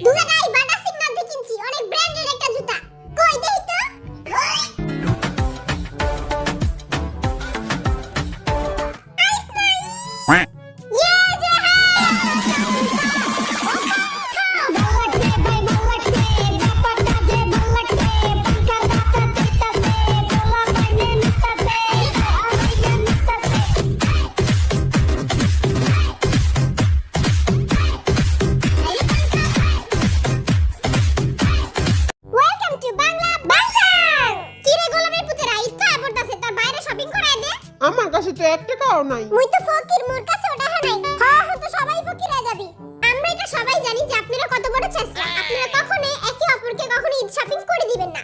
দুলাভাই বাটা সিগন্যাল থেকে কিনছি অনেক ব্র্যান্ডের একটা জুতা কই দেই তো আমার কাছে তো 1 টাকাও নাই। মুই তো ফকির, মোর কাছে ওটা নাই। হ্যাঁ তো সবাই ফকির হয়ে যাবি। আমরা এটা সবাই জানি যে আপনারা কত বড় চেষ্টা। আপনারা কখনো একে অপরকে কখনো ঈদ শপিং করে দিবেন না।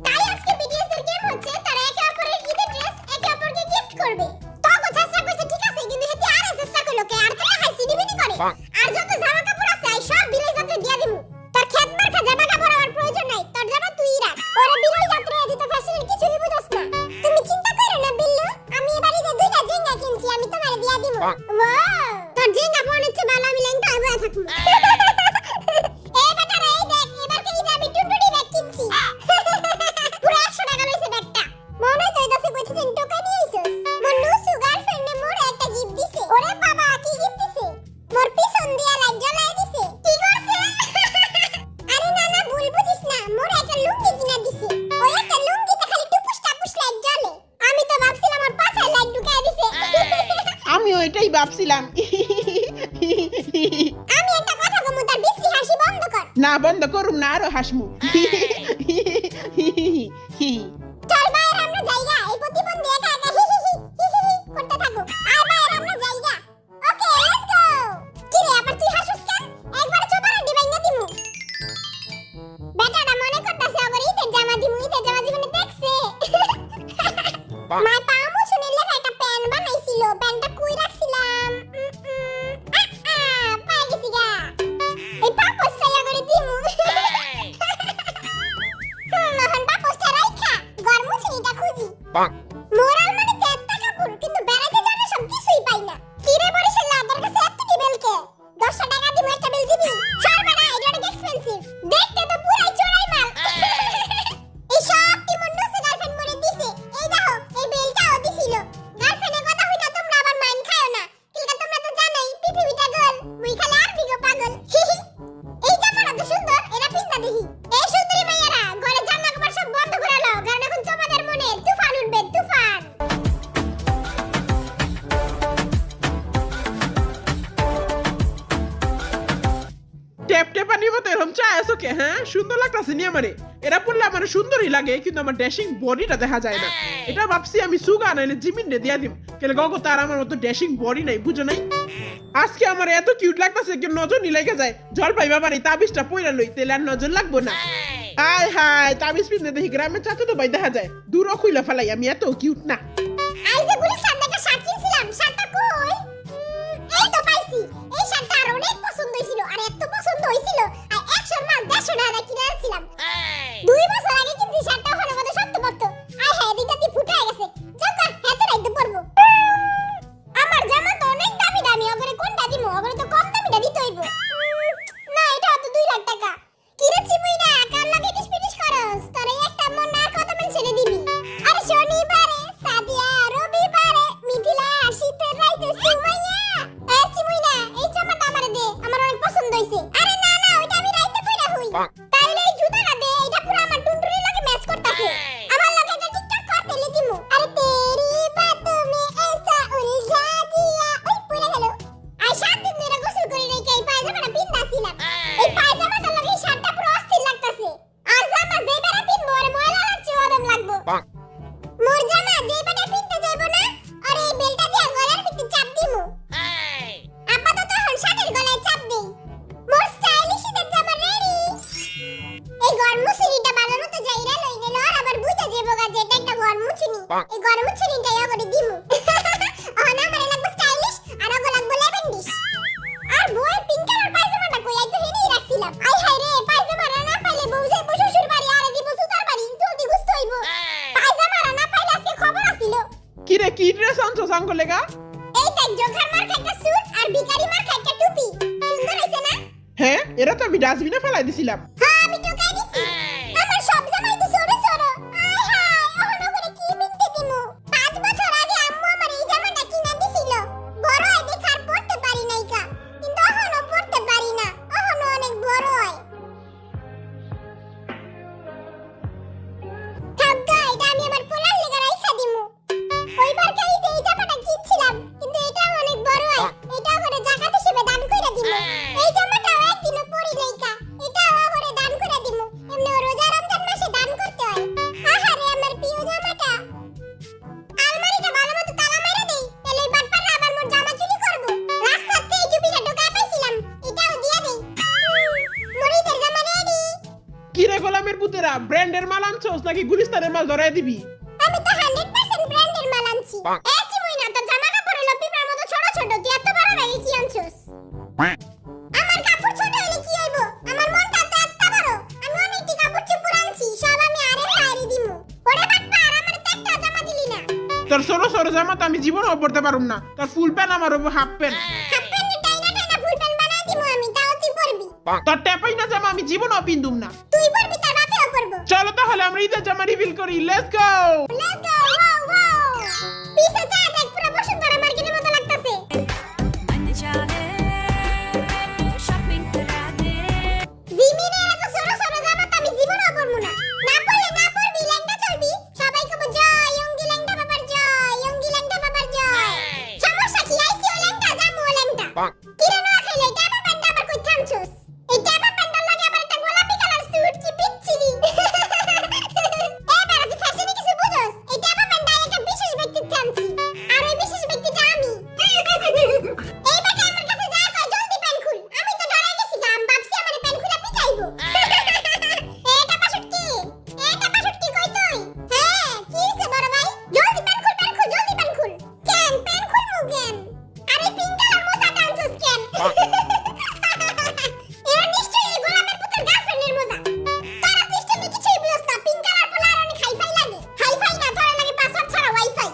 তাই আজকে বিটিএস এর গেম হচ্ছে তারা একে অপরের ঈদের ড্রেস একে অপরকে গিফট করবে। তো চেষ্টা করছে ঠিক আছে, কিন্তু হেতি আর চেষ্টা করলো কে আর তো হাসি দিবেনি করে। আর যত জামা কাপড় আছে আই সব বিলাই যাত্রা দিয়া দিমু। তোর খেত মার্কা জামা কাপড় আমার প্রয়োজন নাই। তোর জামা তুই রাখ। ওরে বিলাই যাত্রা এত ফ্যাশনের কিছুই বুঝছ না। তুমি চিন্তা করো না বিল্লু, আমি এবারে যে দুইটা জেঙ্গা কিনছি আমি তোমারে দিয়া দিমু। ওয়াও, তোর জেঙ্গা মনে হচ্ছে ভালো, আমি লেংটা হয়ে থাকবো। এই বেটা রে, এই দেখ এবার কে ঈদে আমি টুনটুনি ব্যাগ কিনছি। পুরো 100 টাকা লইছে ব্যাগটা। মনে তো এদাসে কইতেছেন টোকা নিয়ে আইছস। মোর নুসু গার্লফ্রেন্ডে মোর একটা গিফট দিছে। ওরে বাবা কি গিফট দিছে? মোর পিছন দিয়া লাইট জ্বালায় দিছে। কি করছে? আরে না না ভুল বুঝিস না, মোর একটা লুঙ্গি কিনা দিছে। ওই একটা লুঙ্গিতে খালি টুপুস টাপুস লাইট জ্বলে। আমি তো ভাবছিলাম ওর পাছায় লাইট ঢুকায় দিছে। আমিও এটাই ভাবছিলাম। আমি একটা কথা কমু, তার বেশি হাসি বন্ধ কর। না বন্ধ করুম না, আরো হাসমু। চল বাইরে আমরা যাইগা, এই প্রতিবন্ধী একা একা হি হি হি হি হি হি করতে থাকো। আয় বাইরে আমরা যাইগা। Okay let's go. কি রে আবার তুই হাসুস কেন? একবার চোপারে ডিবাইঙ্গা দিমু। বেটাটা মনে করতাছে আবার ঈদের জামা দিমু, ঈদের জামা জীবনে দেখছে। মাই পামু শুনে লেখা একটা প্যান বানাইছিল, প্যানটা কই রাখছিলাম? পাই গেছি গা। এই পাপোস ছায়া করে দিমু। এখন পাপোসটা রাইখা গরমুছনিটা খুঁজি। মোর আলমারিতে এত কাপড় কিন্তু বেড়াইতে যাওয়ার সব কিছুই পাই না। কি রে বরিশাল তোর কাছে এত টিবেল কে? 10 টাকা দিমু একটা বেল দিবি? সর্বনা এটা অনেক এক্সপেন্সিভ। দেখতে তো পুরাই চোরাই মাল। এই সব কি মোর নুসু গার্লফ্রেন্ড মরে দিছে। এই দেখো এই বেলটাও দিছিল। গার্লফ্রেন্ডের কথা হইনা তোমরা আবার মাইন্ড খায়ো না। কিলকা তোমরা তো জানোই পৃথিবীটা গোল, মুই খালি আর বিগো পাগল। এই জামাটা তো সুন্দর, এটা পিন্তা দেখি। এই সুন্দরী মাইয়ারা ঘরে জানলা কপাট সব বন্ধ করে নাও, কারণ এখন তোমাদের মনে তুফান উঠবে, তুফান। ট্যাপ ট্যাপ আনি মতো এরকম চা আসো কে? হ্যাঁ সুন্দর লাগতাছে নি আমারে। এরা পড়লে আমার সুন্দরই লাগে, কিন্তু আমার ড্যাশিং বডিটা দেখা যায় না। এটা ভাবছি আমি সুগা নাইলে জিমিন রে দিয়া দিম। কেন গগো তার আমার মতো ড্যাশিং বডি নাই, বুঝো নাই? আজকে আমার এত কিউট লাগতাছে কি নজর নি লাগে যায়। জল পাইবা মানে তাবিজটা পয়রা লই, তেলে আর নজর লাগবো না। আয় হায়, তাবিজ পিনতে দেখি গ্রামের চাচা তো ভাই দেখা যায়। দূরও খুইলা ফেলাই, আমি এত কিউট না। আই যে গুলি সান্দাকা শার্ট কিনছিলাম, শার্টটা কই? এই তো পাইছি। এই শার্টটা আর অনেক পছন্দ হইছিল, আর এত পছন্দ হইছিল আর 100 মাল 150 টাকা কিনে আনছিলাম। 2 বছর আগে কিনছি শার্টটা, ওখানে মধ্যে শক্ত পড়ত। আয় হ্যাঁ দিটা দি ফুটায় গেছে। জঙ্কা হেতে রাইতে পড়বো। আমার জামা তো অনেক দামি দামি, ওগরে কোনটা দিমু? ওগরে তো কম দামিটা দিতে হইব। না এটা তো 2 লাখ টাকা। কি রে চিমুই না কার লাগে ডিসপিটিস করস? তোর এই একটা মন না আর কত মান ছেড়ে দিবি? আরে শনিবারে সাদিয়া, রবিবারে মিথিলা, শীতের রাইতে সুমাইয়া। এ চিমুই না এই জামাটা আমারে দে, আমার অনেক পছন্দ হইছে। আরে না না ওইটা আমি রাইতে পয়রা হই। তাইলে এই জুতাটা দে, এটা পুরো আমার টুনটুনির লাগে ম্যাচ করতাছে। আমার লাগে এটা টিকটক করতে লিদিমু। আরে তেরি বাতোं में ऐसा उलझा दिया। ওই পয়রা গেল। আই 7 দিন ধরে গোসল করি নাই, এই পায়জামাটা পিনতাছিলাম। এই পায়জামাটার লাগে এই শার্টটা পুরো অস্থির লাগতাছে। আর জামা যেই বেরা পিনবো আরে ময়লা লাগছে, ওরম লাগবো। মোর জামা যেই বেটা পিনতে যাইবো না, আর এই বেলটা দিয়া গলার ভিতরে চাপ দিমু। আপাতত এখন শার্টের গলায় চাপ দেই। মোর স্টাইলিশ ঈদের জামা রেডি। এই গরমুছনিটা ভালো মতো যাইরা লই গেল, আর আবার বুঝা যাবো গা যে এটা একটা গরমুছনি। এই গরমুছনিটাই আগরে দিমু। এখন আমারে লাগবে স্টাইলিশ, আর ওগো লাগবে লেভেন্ডিশ। আর বউয়ের পিঙ্ক কালার পায়জামাটা কই? আই তো হেনেই রাখছিলাম। আই হায় রে, পায়জামাটা না পাইলে বউ যাইবো শ্বশুর বাড়ি, আর দিব সুতার বাড়ি। জলদি গুছতে হইব। পায়জামাটা না পাইলে আজকে খবর আছিল। কি রে কি ড্রেস আনছো সাঙ্গ লেগা? এই দেখ জোখার মার্কা একটা স্যুট আর ভিখারি মার্কা একটা টুপি। সুন্দর হইছে না? হ্যাঁ এরা তো আমি ডাস্টবিনে ফেলাই দিছিলাম। হ্যাঁ আমি টোকাই দিছি। আমার সব জামাই তো ছোট ছোট। আয় হায় ওহনো করে কি কিনতে দিমু? 5 বছর আগে আম্মু আমার এই জামাটা কিনা দিছিল। বড় হয় দেখে আর পড়তে পারি নাই কা। কিন্তু ওহনো পড়তে পারি না। ওহনো অনেক বড় হয়। থাকগা এটা আমি আমার পোলার লেগে রাইখা দিমু। ওইবার কাইতে এই জামাটা কিনছিলাম কিন্তু এটা অনেক বড় হয়। এটা করে জাকাত হিসেবে দান কইরা দিমু। এই জামাটাও একদিনও পরি নাই কা। এটাও করে দান কইরা দিমু। এমনি রোজা রমজান মাসে দান করতে হয়। আহারে আমার প্রিয় জামাটা। আলমারিটা ভালোমতো তালা মাইরা দেই। তাহলে এই বাটপাররা আবার মোর জামা চুরি করব। রাস্তাতে এই টুপিটা ঢোকায় পাইছিলাম। এটাও দিয়া দেই। মুরিদের জামা রেডি। কি রে গোলামের পুতেরা ব্র্যান্ডের মাল আনছস নাকি গুলিস্তানের মাল ধরায় দিবি? আমি তো 100% ব্র্যান্ডের মাল আনছি। এ চিমুইনা তোর জামা কাপড় হলো পিঁপড়ার মতো ছোট ছোট। তুই এত বড় ব্যাগে কি আনছস? আমার কাপড় ছোট হলে কি হইব? আমার মনটা তো এত বড়। আমি অনেকটি কাপড় চোপড় আনছি। সব আমি আরে হাইরে দিমু। ওরে বাটপার আমার তো একটা জামা দিলি না। তোর সরো সরো জামা তো আমি জীবনেও পরতে পারুম না। তোর ফুল প্যান্ট আমার হবো হাফ প্যান্ট। হাফ প্যান্ট টাইনা টাইনা ফুল প্যান্ট বানাই দিমু আমি। তাও তুই পরবি। তোর ট্যাপাই না জামা আমি জীবনেও পিন্দুম না। তুই পরবি তার বাপেও পরবো। চলো তাহলে আমরা ঈদের জামা রিভিল করি। Let's go. Let's go. Wow wow. পিছে যা দেখ পুরো বসুন্ধরা মার্কেটের মতো লাগতাছে। জিমিনে এত ছোট ছোট জামা তো আমি জীবনেও পরবো না। না পরলে না পরবি ল্যাংটা চলবি। সবাই কব জয় ইয়ঙ্গি ল্যাংটা বাবার জয় ইয়ঙ্গি ল্যাংটা বাবার জয়। সমস্যা কি আইছি ও ল্যাংটা জামু ও ল্যাংটা। কিরে না খাইলে টাপা প্যান্ট আবার কই থামছস? এই টাপা প্যান্টটার লাগে আবার একটা গোলাপি কালার স্যুট কি পিচ্ছিলি। এবার তুই ফ্যাশনে কিছু বুঝছস? এই টাপা প্যান্টটা একটা বিশেষ ব্যক্তির থামছি। আর ওই বিশেষ ব্যক্তিটা আমি। এই বাটা আমার কাছে যা কয় জলদি প্যান্ট খুল। আমি তো ডরাই গেছি গাম ভাবছি আমারে প্যান্ট খুলে পিটাইবো। এটা পাশুট কি? এটা পাশুট কি কই তুই? হ্যাঁ কি হইছে বড় ভাই? জলদি প্যান্ট খুল জলদি প্যান্ট খুল। কেন প্যান্ট খুলমু কেন? আরে পিঙ্ক কালার মোজা টানছস কেন? এরা নিশ্চয়ই এই গোলামের পুতের গার্লফ্রেন্ডের মোজা। তারা সিস্টেমে কিছুই বুঝছ না। পিঙ্ক কালার পোলা আর অনেক হাইফাই লাগে। হাইফাই না তোরা লাগে পাসওয়ার্ড ছাড়া ওয়াইফাই।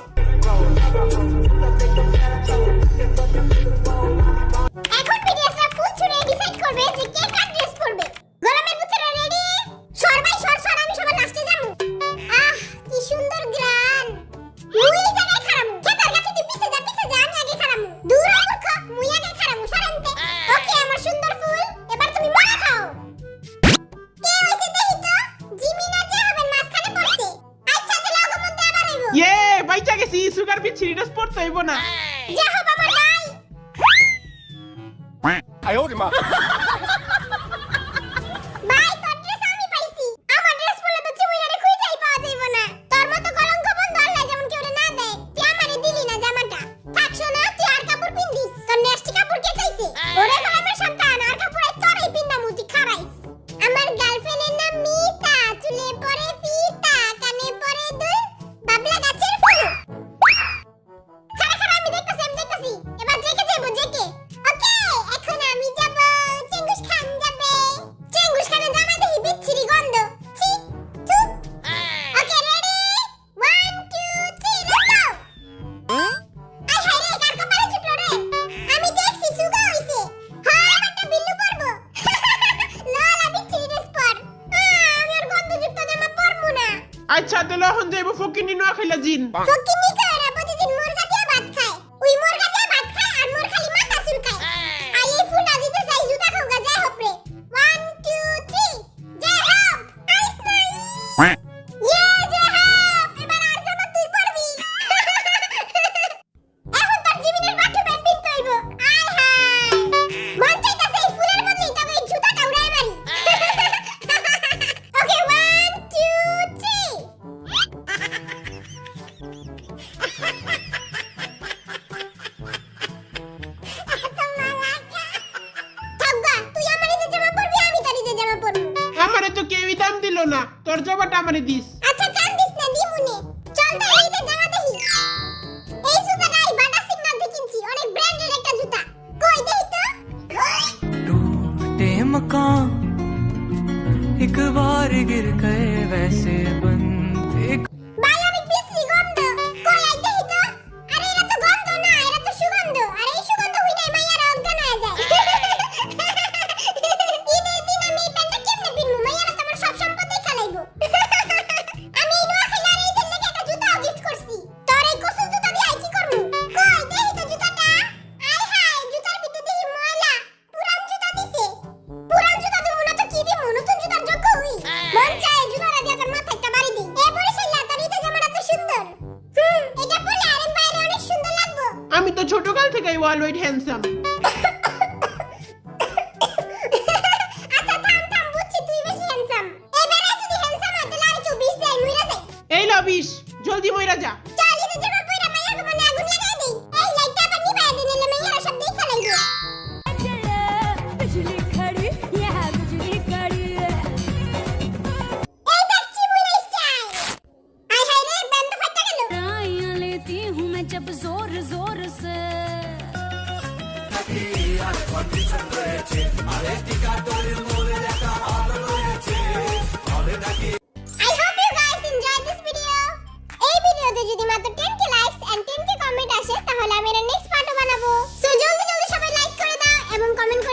এখন বিডিএসরা ফুল ছুড়ে ডিসাইড করবে যে কে কার ড্রেস পরবে। গোলামের পুতেরা রেডি? সরবাই সর আমি সবার লাস্টে যামু। আহ কি সুন্দর গ্রান। মুই এই জায়গায় খারামু। খেতার গাছে তুই পিছে যা আমি আগে খারামু। দূর হ মূর্খ মুই আগে খারামু সরেনতে। ওকে আমার সুন্দর ফুল এবার তুমি মজা খাও। কে হইছে দেখি তো? জিমিনা যে হবে মাঝখানে পড়ছে। আচ্ছা তাহলে ওগো মধ্যে আবার হইব। ইয়ে বাইচা গেছি সুগার বিচ্ছিরি ড্রেস পরতে হইব না। যা হবে আমার ভাই। 哎呦我的妈！ ভাই তোর ড্রেস আমি পাইছি। আমার ড্রেস পরলে তো চিমুইরারে খুঁজেই পাওয়া যাইব না। তোর মতো কলঙ্ক বন্ধ আল্লাহ যেমন কেউ না দেয়। তুই আমারে দিলি না জামাটা। থাক শোনা তুই আর কাপড় পিন্দিস। তোর নেক্সট কাপড় কে চাইছে? ওরে গোলামের সন্তান আর কাপড় আই তোরই পিন্দামু তুই খারাইস। আমার গার্লফ্রেন্ডের নাম মিতা। চুলে পরে ফিতা কানে পরে দুল বাবলা গাছের ফুল। খারা আমি দেখতাছি। এবার জেকে যাবো জেকে। ওকে এখন আমি যাব। চেঙ্গুস খান যাবে। চেঙ্গুস খানে জামা দেখি বিচ্ছিরি গন্ধ। ছি থু। Okay ready 1 2 3 let's go. আই হাই রে কার কপালে জুটলো রে। আমি দেখছি সুগা হইছে। হ্যাঁ একটা বিল্লু পরবো। লালা বিচ্ছিরি ড্রেস পর। আমি আর গন্ধযুক্ত জামা পরবো না। আচ্ছা তাহলে এখন যাইব ফকিনি নোয়া খাইলা জিন। ফকিনি কইরা প্রতিদিন মুরগা দিয়ে ভাত খায়। ওই মুরগা দিয়ে ভাত খায় আর মোর খালি মাথা চুলকায়। আই এই ফুলটা দিতে চাই জুতা খাওগা যায় হপরে। 1 2 3 জয় হোপ। আইস নাই। ইয়ে জয় হোপ। এবার আর জামা তুই পরবি। এখন তোর জীবনের বাটু প্যান্ট পিনতে হইব। আয় হায়। মন চাইতাছে এই ফুলের বদলে তবে এই জুতাটা উড়াই মারি। ওকে 1 2 3 থাকগা তুই আমার ঈদের জামা পরবি আমি তোর ঈদের জামা পরবো। আমারে তো কেউই দাম দিল না। তোর জামাটা আমারে দিস। আচ্ছা কান্দিস না দিমুনে। চল তাহলে ঈদের জামা দেখি। এই জুতাটা এই বাটা সিগন্যাল থেকে কিনছি। অনেক ব্র্যান্ডেড একটা জুতা। কই দেখি তো। टूटे मकान एक बार गिर गए वैसे बनते ভাই অনেক বিশ্রী গন্ধ। কই আই দেখি তো। আরে এটা তো গন্ধ না এটা তো সুগন্ধ। আর এই সুগন্ধ হইলে মাইয়ারা অজ্ঞান হয়ে যায়। আমি তো ছোটকাল থেকেই অলওয়েজ হ্যান্ডসাম। আচ্ছা থাম বুঝছি তুই বেশি হ্যান্ডসাম। এবারে যদি হ্যান্ডসাম হতে লাগে 24 দেয় মইরা যাই। এই ল 20 জলদি মইরা যা। চলি তো জমা কইরা মাইয়া গো মনে আগুন লাগাই দেই। এই লাইটটা আবার নিভাই দিলে মাইয়া সব দেখা লাইবো। बिजली खड़ी यह बिजली खड़ी এই দেখছি মুইরা স্টাইল। আই হাই রে ব্যান্ড ফাটা গেল। राइयां लेती हूँ मैं जब जोर जोर से I hope you guys enjoyed this video. এই ভিডিওতে যদি মাত্র 10k likes and 10k comment আসে তাহলে আমি এর নেক্সট পার্টও বানাবো। সো জলদি জলদি সবাই লাইক করে দাও এবং কমেন্ট